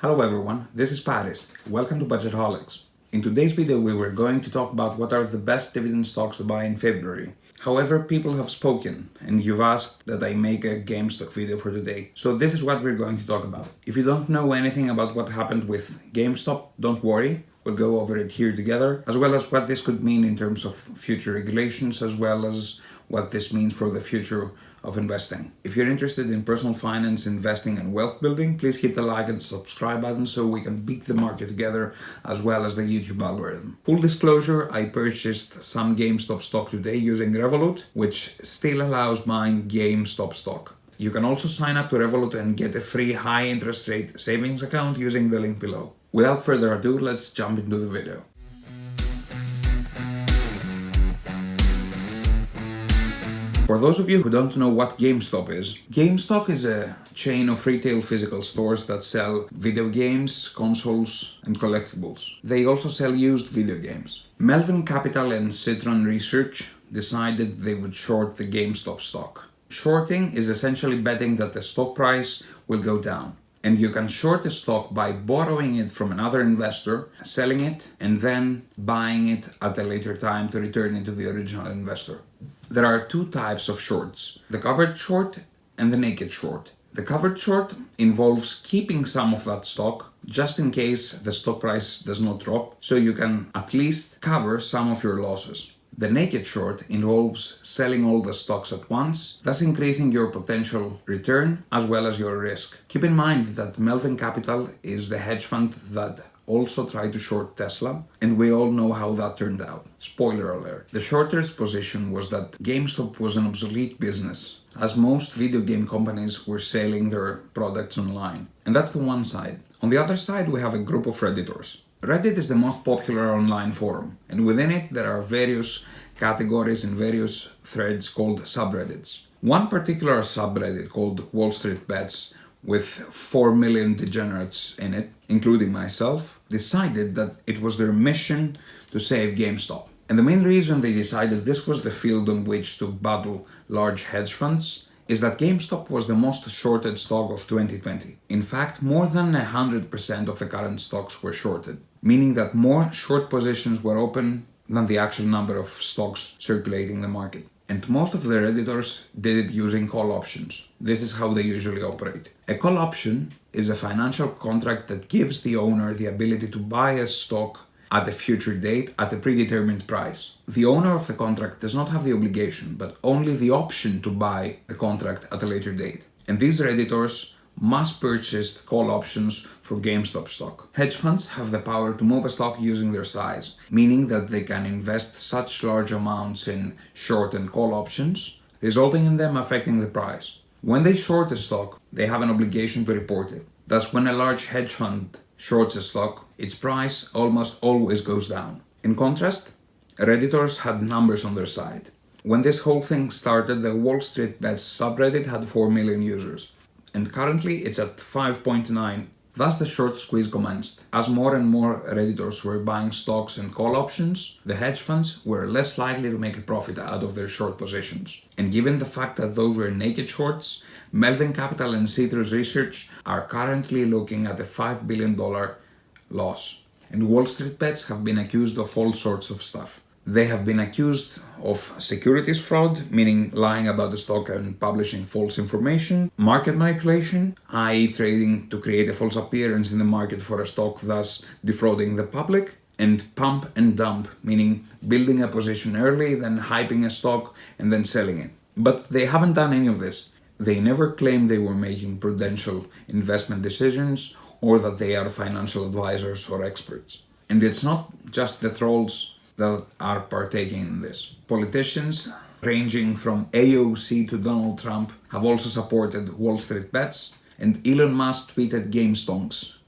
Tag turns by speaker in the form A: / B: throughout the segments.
A: Hello everyone, this is Paris. Welcome to Budgetholics. In today's video we were going to talk about what are the best dividend stocks to buy in February. However, people have spoken and you've asked that I make a GameStop video for today. So this is what we're going to talk about. If you don't know anything about what happened with GameStop, don't worry. We'll go over it here together, as well as what this could mean in terms of future regulations, as well as what this means for the future of investing. If you're interested in personal finance, investing, and wealth building, please hit the like and subscribe button so we can beat the market together, as well as the YouTube algorithm. Full disclosure, I purchased some GameStop stock today using Revolut, which still allows buying GameStop stock. You can also sign up to Revolut and get a free high interest rate savings account using the link below. Without further ado, let's jump into the video. For those of you who don't know what GameStop is a chain of retail physical stores that sell video games, consoles, and collectibles. They also sell used video games. Melvin Capital and Citron Research decided they would short the GameStop stock. Shorting is essentially betting that the stock price will go down. And you can short a stock by borrowing it from another investor, selling it, and then buying it at a later time to return it to the original investor. There are two types of shorts, the covered short and the naked short. The covered short involves keeping some of that stock just in case the stock price does not drop, so you can at least cover some of your losses. The naked short involves selling all the stocks at once, thus increasing your potential return as well as your risk. Keep in mind that Melvin Capital is the hedge fund that also tried to short Tesla, and we all know how that turned out. Spoiler alert. The shorter's position was that GameStop was an obsolete business, as most video game companies were selling their products online. And that's the one side. On the other side, we have a group of Redditors. Reddit is the most popular online forum, and within it there are various categories and various threads called subreddits. One particular subreddit called WallStreetBets, with 4 million degenerates in it, including myself, decided that it was their mission to save GameStop. And the main reason they decided this was the field on which to battle large hedge funds is that GameStop was the most shorted stock of 2020. In fact, more than 100% of the current stocks were shorted, meaning that more short positions were open than the actual number of stocks circulating the market. And most of the Redditors did it using call options. This is how they usually operate. A call option is a financial contract that gives the owner the ability to buy a stock at a future date at a predetermined price. The owner of the contract does not have the obligation, but only the option to buy a contract at a later date. And these Redditors must purchase call options for GameStop stock. Hedge funds have the power to move a stock using their size, meaning that they can invest such large amounts in short and call options, resulting in them affecting the price. When they short a stock, they have an obligation to report it. Thus, when a large hedge fund shorts a stock, its price almost always goes down. In contrast, Redditors had numbers on their side. When this whole thing started, the WallStreetBets subreddit had 4 million users, and currently it's at 5.9. Thus the short squeeze commenced. As more and more Redditors were buying stocks and call options, the hedge funds were less likely to make a profit out of their short positions. And given the fact that those were naked shorts, Melvin Capital and Citron Research are currently looking at a $5 billion loss. And WallStreetBets have been accused of all sorts of stuff. They have been accused of securities fraud, meaning lying about the stock and publishing false information, market manipulation, i.e. trading to create a false appearance in the market for a stock, thus defrauding the public, and pump and dump, meaning building a position early, then hyping a stock, and then selling it. But they haven't done any of this. They never claimed they were making prudential investment decisions or that they are financial advisors or experts. And it's not just the trolls that are partaking in this. Politicians, ranging from AOC to Donald Trump, have also supported WallStreetBets, and Elon Musk tweeted GameStonks.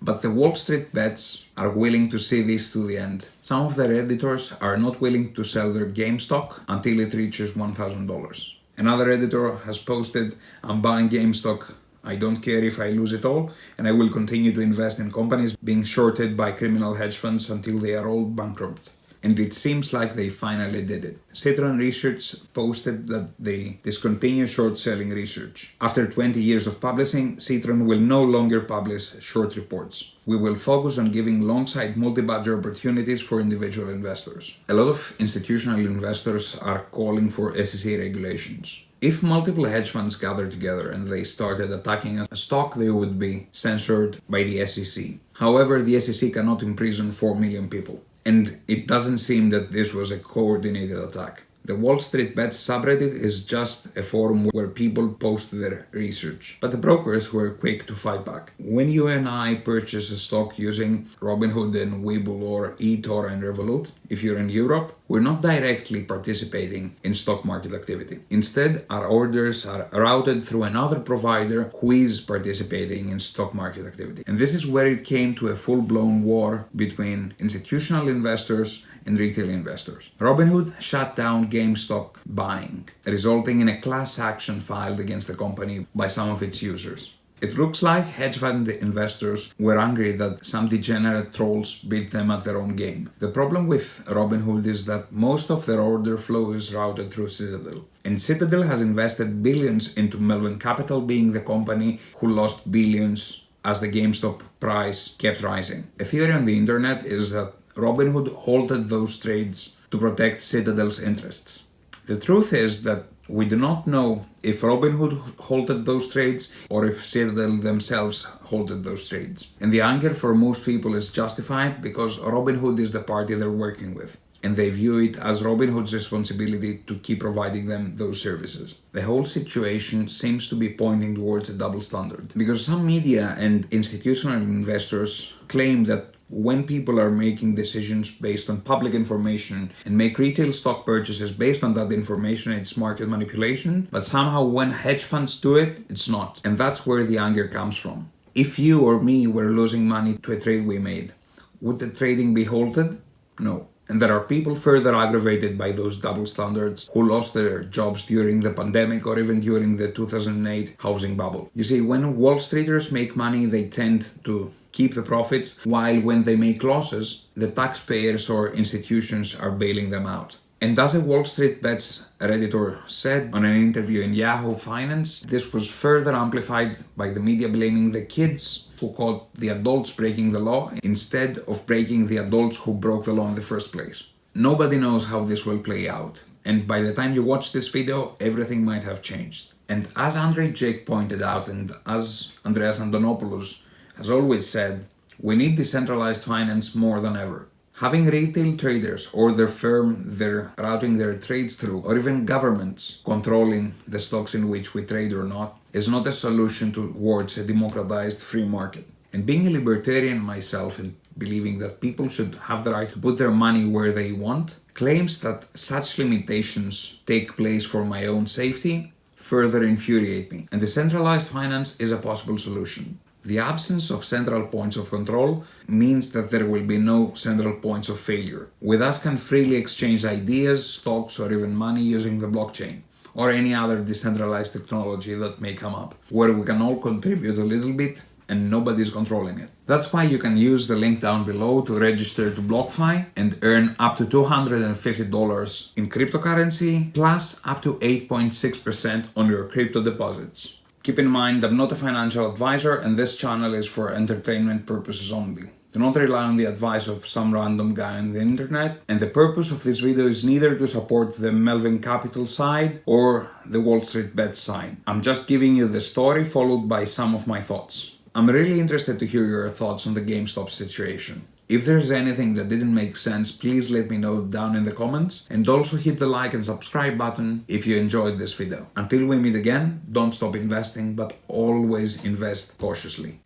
A: But the WallStreetBets are willing to see this to the end. Some of the Redditors are not willing to sell their GameStop until it reaches $1,000. Another editor has posted, "I'm buying GameStop, I don't care if I lose it all, and I will continue to invest in companies being shorted by criminal hedge funds until they are all bankrupt." and it seems like they finally did it. Citron Research posted that they discontinue short-selling research. After 20 years of publishing, Citron will no longer publish short reports. We will focus on giving long-sight multi-badger opportunities for individual investors. A lot of institutional investors are calling for SEC regulations. If multiple hedge funds gather together and they started attacking a stock, they would be censored by the SEC. However, the SEC cannot imprison 4 million people. And it doesn't seem that this was a coordinated attack. The WallStreetBets subreddit is just a forum where people post their research, but the brokers were quick to fight back. When you and I purchase a stock using Robinhood and Webull or eToro and Revolut, if you're in Europe, we're not directly participating in stock market activity. Instead, our orders are routed through another provider who is participating in stock market activity. And this is where it came to a full-blown war between institutional investors and retail investors. Robinhood shut down GameStop buying, resulting in a class action filed against the company by some of its users. It looks like hedge fund investors were angry that some degenerate trolls beat them at their own game. The problem with Robinhood is that most of their order flow is routed through Citadel. And Citadel has invested billions into Melvin Capital, being the company who lost billions as the GameStop price kept rising. A theory on the internet is that Robinhood halted those trades to protect Citadel's interests. The truth is that we do not know if Robinhood halted those trades or if Citadel themselves halted those trades. And the anger for most people is justified because Robinhood is the party they're working with, and they view it as Robinhood's responsibility to keep providing them those services. The whole situation seems to be pointing towards a double standard, because some media and institutional investors claim that when people are making decisions based on public information and make retail stock purchases based on that information, it's market manipulation, but somehow when hedge funds do it, it's not. And that's where the anger comes from. If you or me were losing money to a trade we made, would the trading be halted? No. And there are people further aggravated by those double standards who lost their jobs during the pandemic or even during the 2008 housing bubble. You see, when Wall Streeters make money, they tend to keep the profits, while when they make losses, the taxpayers or institutions are bailing them out. And as a WallStreetBets Redditor said on an interview in Yahoo Finance, this was further amplified by the media blaming the kids who caught the adults breaking the law instead of breaking the adults who broke the law in the first place. Nobody knows how this will play out, and by the time you watch this video, everything might have changed. And as Andre Jake pointed out, and as Andreas Antonopoulos has always said, we need decentralized finance more than ever. Having retail traders or their firm they're routing their trades through, or even governments controlling the stocks in which we trade or not, is not a solution towards a democratized free market. And being a libertarian myself and believing that people should have the right to put their money where they want, claims that such limitations take place for my own safety further infuriate me. And decentralized finance is a possible solution. The absence of central points of control means that there will be no central points of failure. We thus can freely exchange ideas, stocks, or even money using the blockchain, or any other decentralized technology that may come up, where we can all contribute a little bit and nobody's controlling it. That's why you can use the link down below to register to BlockFi and earn up to $250 in cryptocurrency, plus up to 8.6% on your crypto deposits. Keep in mind, I'm not a financial advisor and this channel is for entertainment purposes only. Do not rely on the advice of some random guy on the internet, and the purpose of this video is neither to support the Melvin Capital side or the WallStreetBets side. I'm just giving you the story followed by some of my thoughts. I'm really interested to hear your thoughts on the GameStop situation. If there's anything that didn't make sense, please let me know down in the comments, and also hit the like and subscribe button if you enjoyed this video. Until we meet again, don't stop investing, but always invest cautiously.